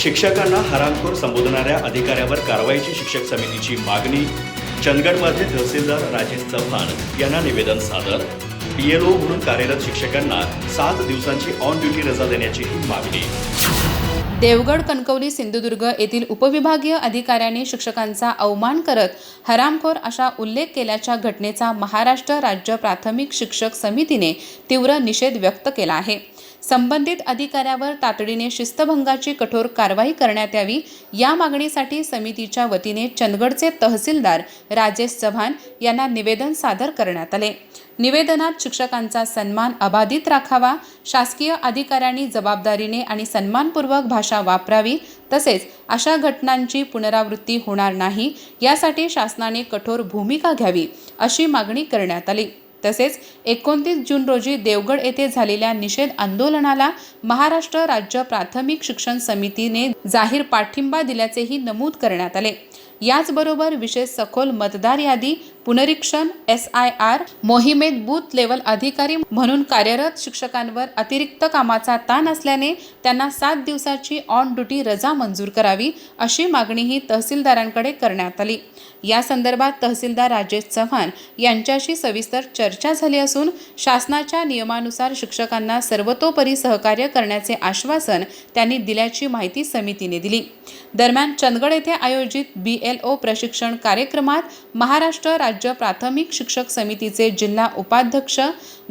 शिक्षकांना हरामखोर संबोधणाऱ्या अधिकाऱ्यावर कारवाईची शिक्षक समितीची मागणी। चंदगडमध्ये तहसीलदार राजेश चव्हाण यांना निवेदन सादर। BLO म्हणून कार्यरत शिक्षकांना 7 दिवसांची ऑन ड्युटी रजा देण्याची मागणी। देवगड, कणकवली, सिंधुदुर्ग येथील उपविभागीय अधिकाऱ्यांनी शिक्षकांचा अवमान करत हरामखोर असा उल्लेख केल्याच्या घटनेचा महाराष्ट्र राज्य प्राथमिक शिक्षक समितीने तीव्र निषेध व्यक्त केला आहे। संबंधित अधिकाऱ्यावर तातडीने शिस्तभंगाची कठोर कारवाई करण्यात यावी या मागणीसाठी समितीच्या वतीने चंदगडचे तहसीलदार राजेश चव्हाण यांना निवेदन सादर करण्यात आले। निवेदनात शिक्षकांचा सन्मान अबाधित राखावा, शासकीय अधिकाऱ्यांनी जबाबदारीने आणि सन्मानपूर्वक भाषा वापरावी, तसेच अशा घटनांची पुनरावृत्ती होणार नाही यासाठी शासनाने कठोर भूमिका घ्यावी अशी मागणी करण्यात आली। तसेच 29 जून रोजी देवगड येथे झालेल्या निषेध आंदोलनाला महाराष्ट्र राज्य प्राथमिक शिक्षण समितीने जाहीर पाठिंबा दिल्याचेही नमूद करण्यात आले। याचबरोबर विशेष सखोल मतदार यादी पुनरीक्षण SIR मोहिमेत बूथ लेवल अधिकारी म्हणून कार्यरत शिक्षकांवर अतिरिक्त कामाचा ताण असल्याने त्यांना 7 दिवसाची ऑन ड्युटी रजा मंजूर करावी अशी मागणीही तहसीलदारांकडे करण्यात आली। या संदर्भात तहसीलदार राजेश चव्हाण यांच्याशी सविस्तर चर्चा झाली असून शासनाच्या नियमानुसार शिक्षकांना सर्वतोपरी सहकार्य करण्याचे आश्वासन त्यांनी दिल्याची माहिती समितीने दिली। दरम्यान चंदगड येथे आयोजित BLO प्रशिक्षण कार्यक्रमात महाराष्ट्र राज्य प्राथमिक शिक्षक समितीचे जिल्हा उपाध्यक्ष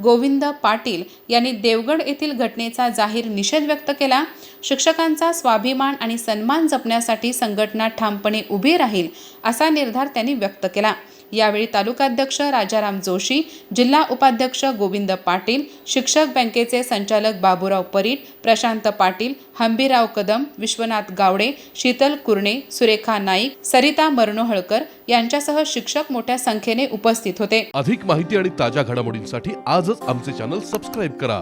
गोविंद पाटील यांनी देवगड येथील घटनेचा जाहीर निषेध व्यक्त केला। शिक्षकांचा स्वाभिमान आणि सन्मान जपण्यासाठी संघटना ठामपणे उभी राहील असा निर्धार त्यांनी व्यक्त केला। यावेळी तालुकाध्यक्ष राजाराम जोशी, जिल्हा उपाध्यक्ष गोविंद पाटील, शिक्षक बँकेचे संचालक बाबूराव परीट, प्रशांत पाटील, हंबीराव कदम, विश्वनाथ गावडे, शीतल कुरणे, सुरेखा नाईक, सरिता मरणोहळकर यांच्यासह शिक्षक मोठ्या संख्येने उपस्थित होते। अधिक माहिती आणि ताज्या घडामोडींसाठी आजच आमचे चॅनल सबस्क्राइब करा।